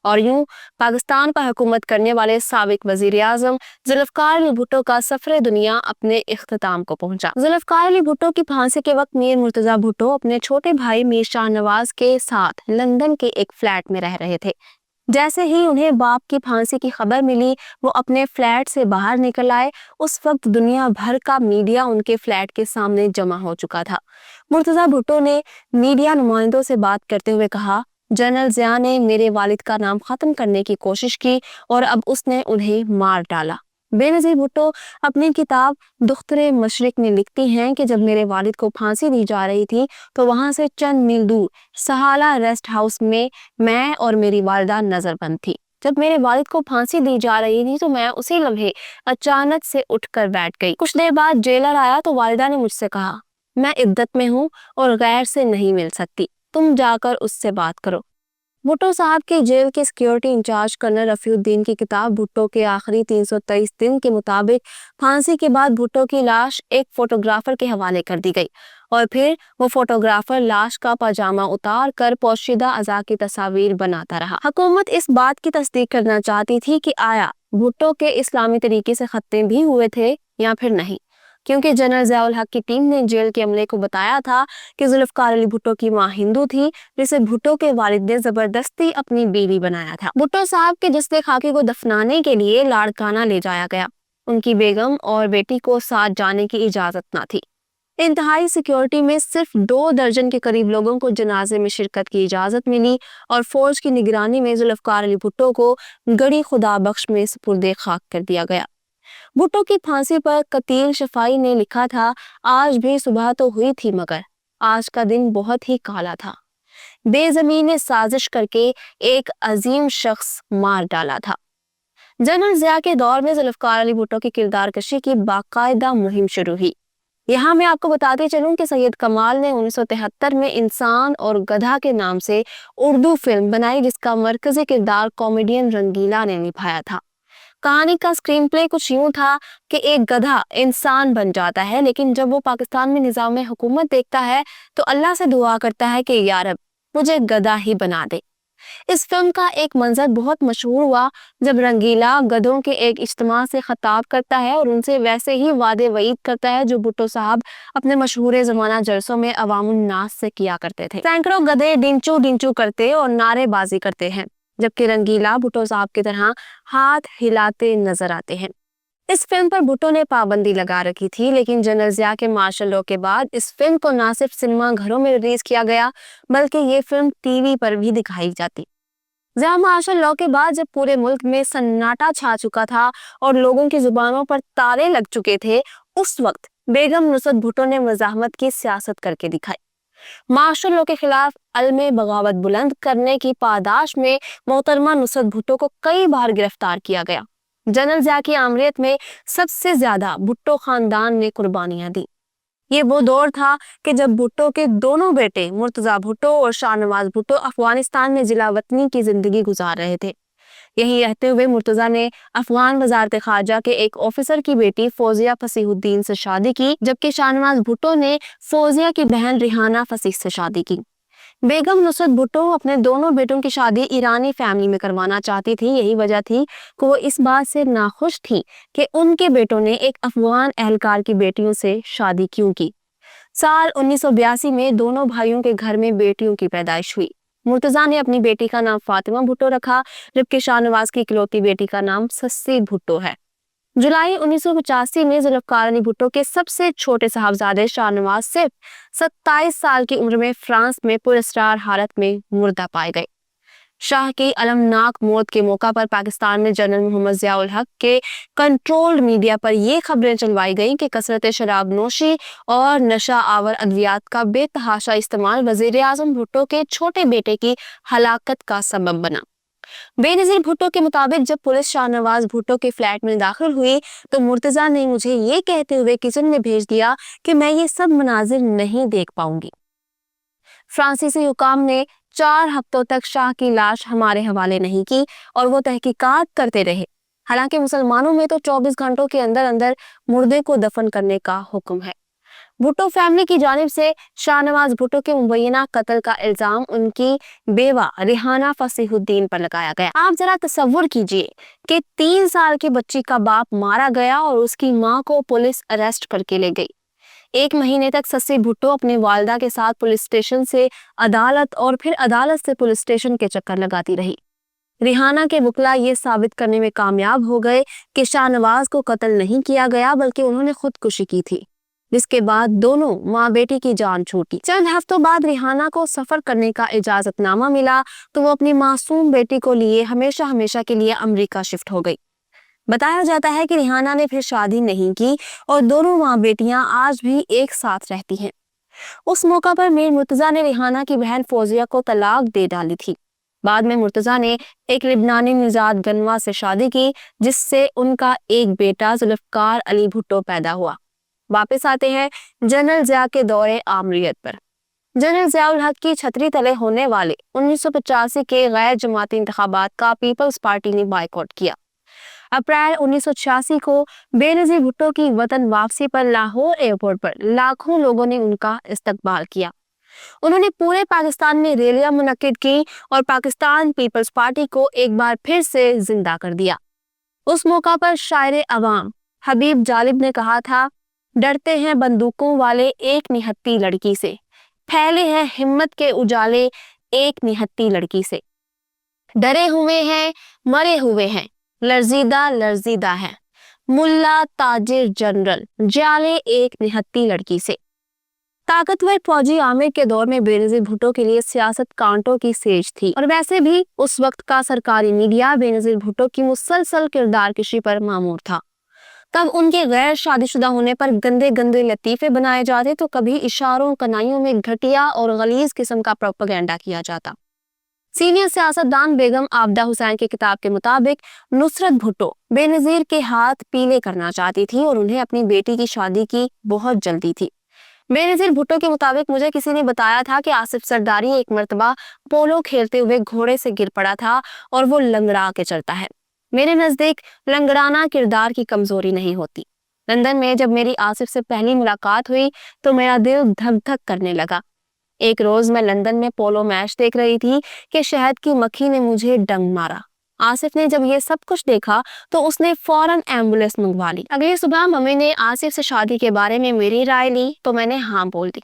اور یوں پاکستان پر حکومت کرنے والے سابق وزیر اعظم ذوالفقار علی بھٹو کا سفر دنیا اپنے اختتام کو پہنچا۔ ذوالفقار علی بھٹو کی پھانسی کے وقت میر مرتضیٰ بھٹو اپنے چھوٹے بھائی میر شاہ نواز کے ساتھ لندن کے ایک فلیٹ میں رہ رہے تھے۔ جیسے ہی انہیں باپ کی پھانسی کی خبر ملی، وہ اپنے فلیٹ سے باہر نکل آئے۔ اس وقت دنیا بھر کا میڈیا ان کے فلیٹ کے سامنے جمع ہو چکا تھا۔ مرتضیٰ بھٹو نے میڈیا نمائندوں سے بات کرتے ہوئے کہا، جنرل ضیاء نے میرے والد کا نام ختم کرنے کی کوشش کی اور اب اس نے انہیں مار ڈالا۔ بے نظیر بھٹو اپنی کتاب دختر مشرق میں لکھتی ہیں کہ جب میرے والد کو پھانسی دی جا رہی تھی تو وہاں سے چند میل دور سہالہ ریسٹ ہاؤس میں اور میری والدہ نظر بند تھی۔ جب میرے والد کو پھانسی دی جا رہی تھی تو میں اسی لمحے اچانک سے اٹھ کر بیٹھ گئی۔ کچھ دیر بعد جیلر آیا تو والدہ نے مجھ سے کہا، میں عدت میں ہوں اور غیر سے نہیں مل سکتی، تم جا کر اس سے بات کرو۔ بھٹو صاحب کی جیل کے سیکیورٹی انچارج کرنل رفیع الدین کی کتاب بھٹو کے آخری 323 دن کے مطابق پھانسی کے بعد بھٹو کی لاش ایک فوٹوگرافر کے حوالے کر دی گئی اور پھر وہ فوٹوگرافر لاش کا پاجامہ اتار کر پوشیدہ اعضاء کی تصاویر بناتا رہا۔ حکومت اس بات کی تصدیق کرنا چاہتی تھی کہ آیا بھٹو کے اسلامی طریقے سے ختنے بھی ہوئے تھے یا پھر نہیں، کیونکہ جنرل ضیاء الحق کی ٹیم نے جیل کے عملے کو بتایا تھا کہ ذوالفقار علی بھٹو کی ماں ہندو تھی، جسے بھٹو کے والد نے زبردستی اپنی بیوی بنایا تھا۔ بھٹو صاحب کے جثے خاکی کو دفنانے کے لیے لاڑکانہ لے جایا گیا۔ ان کی بیگم اور بیٹی کو ساتھ جانے کی اجازت نہ تھی۔ انتہائی سیکیورٹی میں صرف 2 درجن کے قریب لوگوں کو جنازے میں شرکت کی اجازت ملی اور فوج کی نگرانی میں ذوالفقار علی بھٹو کو گڑی خدا بخش میں سپرد خاک کر دیا گیا۔ بھٹو کی پھانسی پر قتیل شفائی نے لکھا تھا، آج بھی صبح تو ہوئی تھی مگر آج کا دن بہت ہی کالا تھا۔ بے زمین نے سازش کر کے ایک عظیم شخص مار ڈالا تھا۔ جنرل ضیاء کے دور میں ذوالفقار علی بھٹو کی کردار کشی کی باقاعدہ مہم شروع ہوئی۔ یہاں میں آپ کو بتاتے چلوں کہ سید کمال نے 1973 میں انسان اور گدھا کے نام سے اردو فلم بنائی، جس کا مرکزی کردار کامیڈین رنگیلا نے نبھایا تھا۔ کہانی کا سکرین پلے کچھ یوں تھا کہ ایک گدھا انسان بن جاتا ہے، لیکن جب وہ پاکستان میں نظام حکومت دیکھتا ہے تو اللہ سے دعا کرتا ہے کہ یا رب مجھے گدھا ہی بنا دے۔ اس فلم کا ایک منظر بہت مشہور ہوا جب رنگیلا گدھوں کے ایک اجتماع سے خطاب کرتا ہے اور ان سے ویسے ہی وعدے وعید کرتا ہے جو بھٹو صاحب اپنے مشہور زمانہ جلسوں میں عوام الناس سے کیا کرتے تھے۔ سینکڑوں گدھے ڈنچو ڈنچو کرتے اور نعرے بازی کرتے ہیں، جبکہ رنگیلا بھٹو صاحب کی طرح ہاتھ ہلاتے نظر آتے ہیں۔ اس فلم پر بھٹو نے پابندی لگا رکھی تھی، لیکن جنرل ضیاء کے مارشل لاء کے بعد اس فلم کو نہ صرف سنیما گھروں میں ریلیز کیا گیا بلکہ یہ فلم ٹی وی پر بھی دکھائی جاتی۔ ضیاء مارشل لاء کے بعد جب پورے ملک میں سناٹا چھا چکا تھا اور لوگوں کی زبانوں پر تالے لگ چکے تھے، اس وقت بیگم نصرت بھٹو نے مزاحمت کی سیاست کر کے دکھائی۔ مارشل لاء کے خلاف علم بغاوت بلند کرنے کی پاداش میں محترمہ نصرت بھٹو کو کئی بار گرفتار کیا گیا۔ جنرل ضیاء کی آمریت میں سب سے زیادہ بھٹو خاندان نے قربانیاں دی۔ یہ وہ دور تھا کہ جب بھٹو کے دونوں بیٹے مرتضیٰ بھٹو اور شاہ نواز بھٹو افغانستان میں جلا وطنی کی زندگی گزار رہے تھے۔ یہیں رہتے ہوئے مرتضیٰ نے افغان وزارت خارجہ کے ایک آفیسر کی بیٹی فوزیہ فصیح الدین سے شادی کی، جبکہ شاہ نواز بھٹو نے فوزیہ کی بہن ریحانہ فصیح سے شادی کی۔ بیگم نصرت بھٹو اپنے دونوں بیٹوں کی شادی ایرانی فیملی میں کروانا چاہتی تھی۔ یہی وجہ تھی کہ وہ اس بات سے ناخوش تھی کہ ان کے بیٹوں نے ایک افغان اہلکار کی بیٹیوں سے شادی کیوں کی۔ سال 1982 میں دونوں بھائیوں کے گھر میں بیٹیوں کی پیدائش ہوئی۔ مرتضیٰ نے اپنی بیٹی کا نام فاطمہ بھٹو رکھا، جبکہ شاہ نواز کی اکلوتی بیٹی کا نام سسی بھٹو ہے۔ جولائی 1985 میں ذوالفقار علی بھٹو کے سب سے چھوٹے صاحبزادے شاہ نواز صرف 27 سال کی عمر میں فرانس میں پراسرار حالت میں مردہ پائے گئے۔ شاہ کی المناک موت کے موقع پر پاکستان میں جنرل محمد ضیاء الحق کے کنٹرولڈ میڈیا پر یہ خبریں چلوائی گئیں کہ کثرت شراب نوشی اور نشہ آور ادویات کا بے تحاشا استعمال وزیر اعظم بھٹو کے چھوٹے بیٹے کی ہلاکت کا سبب بنا۔ بے نظیر بھٹو کے مطابق جب پولیس شاہ نواز بھٹو کے فلیٹ میں داخل ہوئی تو مرتضیٰ نے مجھے یہ کہتے ہوئے کچن میں بھیج دیا کہ میں یہ سب مناظر نہیں دیکھ پاؤں گی۔ فرانسیسی حکام نے 4 ہفتوں تک شاہ کی لاش ہمارے حوالے نہیں کی اور وہ تحقیقات کرتے رہے، حالانکہ مسلمانوں میں تو 24 گھنٹوں کے اندر اندر مردے کو دفن کرنے کا حکم ہے۔ भुट्टो फैमिली की जानिब से शाहनवाज भुट्टो के मुबैना कत्ल का इल्जाम उनकी बेवा रिहाना फसीहुद्दीन पर लगाया गया। आप जरा तसव्वुर कीजिए कि 3 साल की बच्ची का बाप मारा गया और उसकी मां को पुलिस अरेस्ट करके ले गई। 1 महीने तक सस्सी भुट्टो अपने वालिदा के साथ पुलिस स्टेशन से अदालत और फिर अदालत से पुलिस स्टेशन के चक्कर लगाती रही। रिहाना के वकील ये साबित करने में कामयाब हो गए कि शाहनवाज को कत्ल नहीं किया गया बल्कि उन्होंने खुदकुशी की थी, जिसके बाद दोनों माँ बेटी की जान छूटी। चंद हफ्तों बाद रिहाना को सफर करने का इजाजतनामा मिला तो वो अपनी मासूम बेटी को लिए हमेशा हमेशा के लिए अमेरिका शिफ्ट हो गई। बताया जाता है कि रिहाना ने फिर शादी नहीं की और दोनों माँ बेटियां आज भी एक साथ रहती हैं। उस मौका पर मीर मुर्तजा ने रिहाना की बहन फौजिया को तलाक दे डाली थी। बाद में मुर्तजा ने एक लिबनानी निजात गनवा से शादी की, जिससे उनका एक बेटा जुल्फकार अली भुट्टो पैदा हुआ। वापस आते हैं जनरल ज़िया के दौरे आमरीत पर। जनरल ज़ियाउल हक की छतरी तले होने वाले 1985 के गैर जमाती इंतखाबात का पीपल्स पार्टी ने बाइकआउट किया। अप्रैल 1986 को बेनज़ीर भुट्टो की वतन वापसी पर लाहौर एयरपोर्ट पर लाखों लोगों ने उनका इस्तकबाल किया। उन्होंने पूरे पाकिस्तान में रैलियां मुनक्किद की और पाकिस्तान पीपल्स पार्टी को एक बार फिर से जिंदा कर दिया। उस मौका पर शायर अवाम हबीब जालिब ने कहा था, डरते हैं बंदूकों वाले एक निहत्ती लड़की से, फैले हैं हिम्मत के उजाले एक निहत्ती लड़की से, डरे हुए हैं मरे हुए हैं लर्जीदा लर्जीदा है, मुल्ला ताजिर जनरल जाले एक निहत्ती लड़की से। ताकतवर फौजी आमिर के दौर में बेनज़ीर भुट्टो के लिए सियासत कांटों की सेज थी और वैसे भी उस वक्त का सरकारी मीडिया बेनज़ीर भुट्टो की मुसलसल किरदार कशी पर मामूर था। तब उनके गैर शादीशुदा होने पर गंदे गंदे लतीफे बनाए जाते तो कभी इशारों कनाइयों में घटिया और गलीज किस्म का प्रोपेगेंडा किया जाता। सीनियर सियासतदान बेगम आबदा हुसैन की किताब के मुताबिक नुसरत भुट्टो बेनज़ीर के हाथ पीले करना चाहती थी और उन्हें अपनी बेटी की शादी की बहुत जल्दी थी। बेनज़ीर भुट्टो के मुताबिक मुझे किसी ने बताया था कि आसिफ सरदारी एक मर्तबा पोलो खेलते हुए घोड़े से गिर पड़ा था और वो लंगड़ा के चलता है। मेरे नजदीक लंगड़ाना किरदार की कमजोरी नहीं होती। लंदन में जब मेरी आसिफ से पहली मुलाकात हुई तो मेरा दिल धक धक करने लगा। एक रोज मैं लंदन में पोलो मैच देख रही थी कि शहद की मक्खी ने मुझे डंग मारा। आसिफ ने जब ये सब कुछ देखा तो उसने फौरन एम्बुलेंस मंगवा ली। अगली सुबह मम्मी ने आसिफ से शादी के बारे में मेरी राय ली तो मैंने हाँ बोल दी।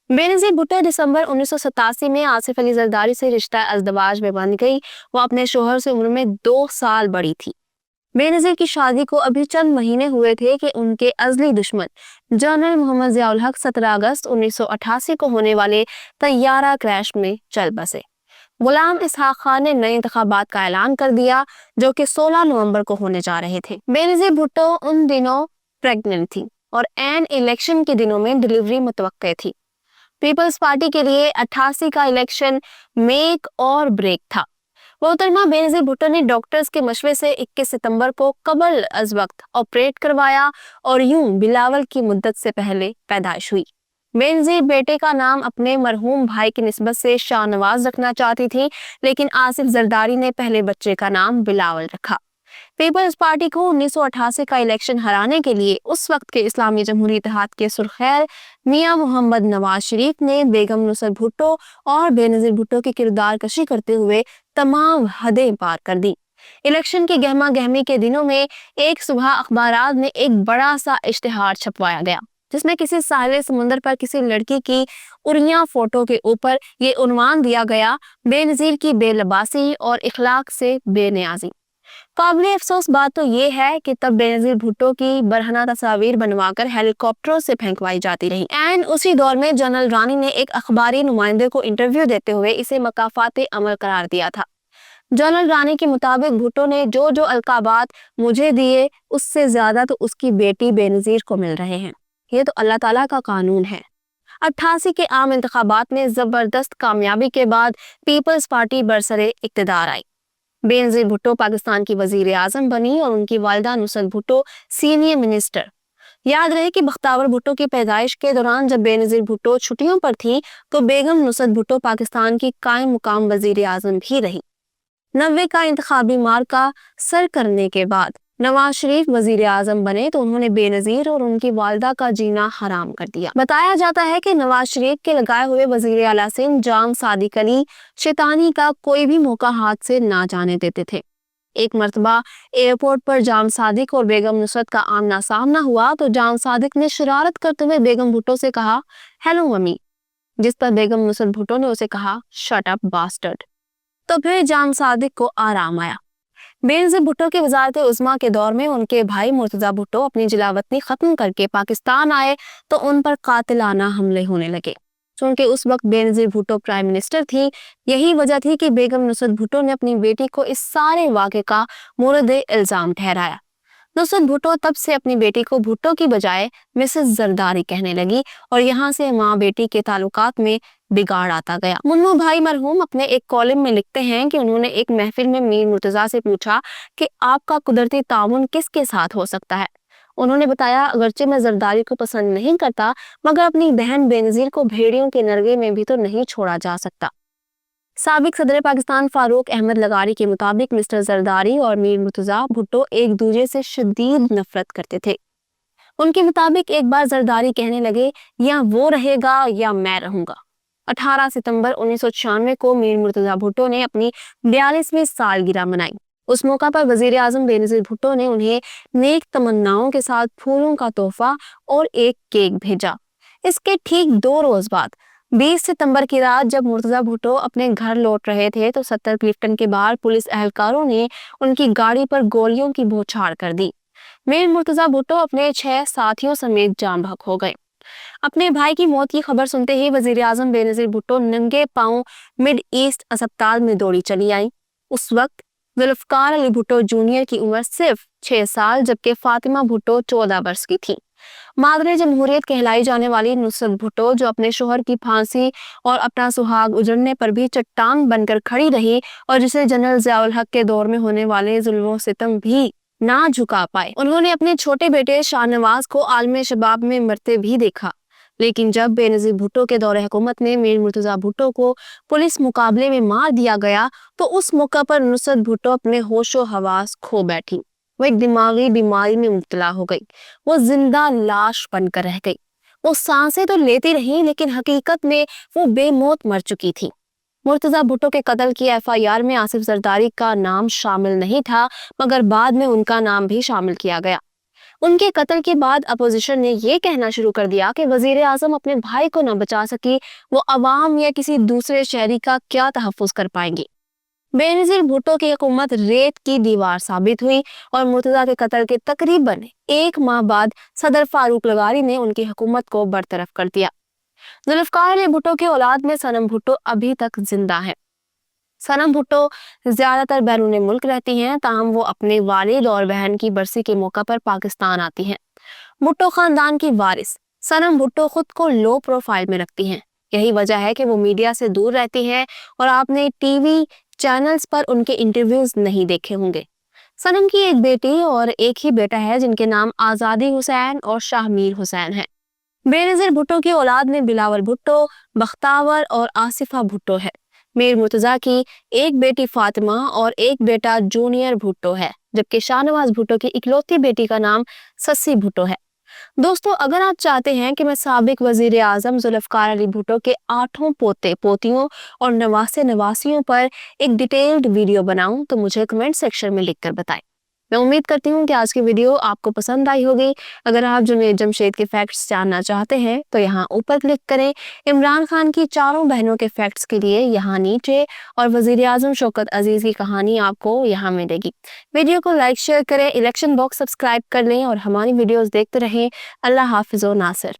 बेनज़ीर भुट्टो दिसंबर 1987 में आसिफ अली जरदारी से रिश्ता अज़दवाज में बन गई। वो अपने शोहर से उम्र में 2 साल बड़ी थी। बेनज़ीर की शादी को अभी चंद महीने हुए थे कि उनके अज़ली दुश्मन जनरल मोहम्मद ज़ियाउल हक 17 अगस्त 1988 को होने वाले तैयारा क्रैश में चल बसे। गुलाम इसहाक खान ने नए इंतखाबात का ऐलान कर दिया जो कि 16 नवंबर को होने जा रहे थे। बेनज़ीर भुट्टो उन दिनों प्रेग्नेंट थी और एन इलेक्शन के दिनों में डिलीवरी मुतवक्के थी। पीपल्स पार्टी के लिए 88 का इलेक्शन मेक और ब्रेक था। मोहतरमा बेनज़ीर भुट्टो ने डॉक्टर्स के मशवरे से 21 सितंबर को कबल अज वक्त ऑपरेट करवाया और यूं बिलावल की मुद्दत से पहले पैदाइश हुई। बेनज़ीर बेटे का नाम अपने मरहूम भाई की निस्बत से शाहनवाज रखना चाहती थी, लेकिन आसिफ जरदारी ने पहले बच्चे का नाम बिलावल रखा। पीपल्स पार्टी को 1988 का इलेक्शन हराने के लिए उस वक्त के इस्लामी जमहूरी इत्तेहाद के सुरखैर मियां मोहम्मद नवाज शरीफ ने बेगम नुसरत भुट्टो और बेनज़ीर भुट्टो की किरदार कशी करते हुए तमाम हदें पार कर दी। इलेक्शन की गहमा गहमी के दिनों में एक सुबह अखबारात में एक बड़ा सा इश्तिहार छपवाया गया जिसमें किसी साहिल समुंदर पर किसी लड़की की उर्मिया फोटो के ऊपर ये उन्वान दिया गया, बेनज़ीर की बेलबासी और इखलाक से बेनियाजी। काबिल अफसोस बात तो ये है कि तब बेनज़ीर भुट्टो की बरहना तस्वीर बनवाकर हेलीकॉप्टरों से फेंकवाई जाती रही। एंड उसी दौर में जनरल रानी ने एक अखबारी नुमाइंदे को इंटरव्यू देते हुए इसे मकाफाते अमल करार दिया था। जनरल रानी के मुताबिक भुट्टो ने जो जो अलकाबात मुझे दिए उससे ज्यादा तो उसकी बेटी बेनज़ीर को मिल रहे हैं। ये तो अल्लाह ताला का कानून है। 88 के आम इंतखाबात में जबरदस्त कामयाबी के बाद पीपल्स पार्टी बरसरे इक्तदार आई। बेनज़ीर भुट्टो पाकिस्तान की वजीर आजम बनी और उनकी वालिदा नुसरत भुट्टो सीनियर मिनिस्टर। याद रहे कि बख्तावर भुट्टो की पैदाइश के दौरान जब बेनज़ीर भुट्टो छुट्टियों पर थी तो बेगम नुसरत भुट्टो पाकिस्तान की कायम मुकाम वजीर आजम भी रही। 90 का इंतखाबी मार्का सर करने के बाद नवाज शरीफ वजीर आजम बने तो उन्होंने बेनजीर और उनकी वालिदा का जीना हराम कर दिया। बताया जाता है कि नवाज शरीफ के लगाए हुए वजीर आला सिंध जाम सादिक अली शैतानी का कोई भी मौका हाथ से ना जाने देते थे। एक मर्तबा एयरपोर्ट पर जाम सादिक और बेगम नुसरत का आमना सामना हुआ तो जाम सादिक ने शरारत करते हुए बेगम भुट्टो से कहा, हेलो मम्मी, जिस पर बेगम नुसरत भुट्टो ने उसे कहा, शट अप बास्टर्ड। तो फिर जाम सादिक को आराम आया। बेनजीर भुट्टो की वजारत उज़्मा के दौर में उनके भाई मुर्तजा भुट्टो अपनी जिलावतनी खत्म करके पाकिस्तान आए तो उन पर कातिलाना हमले होने लगे। चूंकि उस वक्त बेनजीर भुट्टो प्राइम मिनिस्टर थी, यही वजह थी कि बेगम नुसरत भुट्टो ने अपनी बेटी को इस सारे वाक़े का मोरद इल्जाम ठहराया। नुसरत भुट्टो तब से अपनी बेटी को भुट्टो की बजाय मिसेस जरदारी कहने लगी और यहाँ से माँ बेटी के ताल्लुकात में बिगाड़ आता गया। मुन्नू भाई मरहूम अपने एक कॉलम में लिखते हैं कि उन्होंने एक महफिल में मीर मुर्तजा से पूछा कि आपका कुदरती ताउन किसके साथ हो सकता है। उन्होंने बताया, अगरचे मैं जरदारी को पसंद नहीं करता, मगर अपनी बहन बेनजीर को भेड़ियों के नरगे में भी तो नहीं छोड़ा जा सकता। साबिक सदर पाकिस्तान फारूक अहमद लगारी के मुताबिक मिस्टर जरदारी और मीर मुर्तजा भुट्टो एक दूसरे से शदीद नफरत करते थे। उनके मुताबिक एक बार जरदारी कहने लगे, या वो रहेगा या मैं रहूंगा। 18 सितंबर 1996 को मीर मुर्तजा भुट्टो ने अपनी 42वीं सालगिरह मनाई। उस मौका पर वजीर आजम बेनजीर भुट्टो ने उन्हें नेक तमन्नाओं के साथ फूलों का तोहफा और एक केक भेजा। इसके ठीक 2 रोज बाद 20 सितंबर की रात जब मुर्तजा भुट्टो अपने घर लौट रहे थे तो 70 क्लिफ्टन के बाहर पुलिस एहलकारों ने उनकी गाड़ी पर गोलियों की बौछार कर दी। मीर मुर्तजा भुट्टो अपने 6 साथियों समेत जान बहक हो गए। अपने भाई की मौत की खबर सुनते ही वजीर आजम बेनजीर भुट्टो नंगे पांव मिड ईस्ट अस्पताल में दौड़ी चली आई। उस वक्त जुल्फकार अली भुट्टो जूनियर की उम्र सिर्फ 6 साल जबकि फातिमा भुट्टो 14 वर्ष की थी। मादरे जमहूरियत कहलाई जाने वाली नुसरत भुट्टो, जो अपने शोहर की फांसी और अपना सुहाग उजड़ने पर भी चट्टान बनकर खड़ी रही और जिसे जनरल ज़ियाउल हक के दौर में होने वाले जुल्म सितम भी ना झुका पाए। उन्होंने अपने छोटे बेटे शाहनवाज को आलम शबाब में मरते भी देखा। लेकिन जब बेनजीर भुट्टो के दौरे हुकूमत में मीर मुर्तजा भुट्टो को पुलिस मुकाबले में मार दिया गया तो उस मौका पर नुसरत भुट्टो अपने होशो हवास खो बैठी। वो एक दिमागी बीमारी में मुब्तला हो गई। वो जिंदा लाश बनकर रह गई। वो सांसें तो लेती रही लेकिन हकीकत में वो बेमौत मर चुकी थी। मुर्तजा भुट्टो के कत्ल की FIR में आसिफ जरदारी का नाम शामिल नहीं था, मगर बाद में उनका नाम भी शामिल किया गया। उनके कत्ल के बाद अपोजिशन ने यह कहना शुरू कर दिया कि वजीर आजम अपने भाई को न बचा सकी, वो अवाम या किसी दूसरे शहरी का क्या तहफ़्फ़ुज़ कर पाएंगी। बेनजीर भुट्टो की हुकूमत रेत की दीवार साबित हुई और मुर्तजा के कत्ल के तकरीबन 1 माह बाद सदर फारूक लगारी ने उनकी हुकूमत को बरतरफ कर दिया। जुल्फकार अली भुट्टो की औलाद में सनम भुट्टो अभी तक जिंदा है। सनम भुट्टो ज्यादातर बैरून मुल्क रहती हैं, ताहम वो अपने वालिद और बहन की बरसी के मौका पर पाकिस्तान आती हैं। भुट्टो खानदान की वारिस सनम भुट्टो खुद को लो प्रोफाइल में रखती हैं। यही वजह है कि वो मीडिया से दूर रहती हैं और आपने टीवी चैनल्स पर उनके इंटरव्यूज नहीं देखे होंगे। सनम की एक बेटी और एक ही बेटा है जिनके नाम आजादी हुसैन और शाहमीर हुसैन है। बेनजीर भुट्टो की औलाद में बिलावल भुट्टो, बख्तावर और आसिफा भुट्टो है। मीर मुर्तजा की एक बेटी फातिमा और एक बेटा जूनियर भुट्टो है, जबकि शाहनवाज भुट्टो की इकलौती बेटी का नाम सस्सी भुट्टो है। दोस्तों, अगर आप चाहते हैं कि मैं साबिक वजीर आजम जुल्फकार अली भुट्टो के 8 पोते पोतियों और नवासे नवासियों पर एक डिटेल्ड वीडियो बनाऊं तो मुझे कमेंट सेक्शन में लिखकर बताएं। मैं उम्मीद करती हूँ कि आज की वीडियो आपको पसंद आई होगी। अगर आप जुनैद जमशेद के फैक्ट्स जानना चाहते हैं तो यहाँ ऊपर क्लिक करें। इमरान खान की 4 बहनों के फैक्ट्स के लिए यहाँ नीचे, और वजीर आजम शौकत अजीज की कहानी आपको यहाँ मिलेगी। वीडियो को लाइक शेयर करें, इलेक्शन बॉक्स सब्सक्राइब कर लें और हमारी वीडियोस देखते रहें। अल्लाह हाफिज़ व नासिर।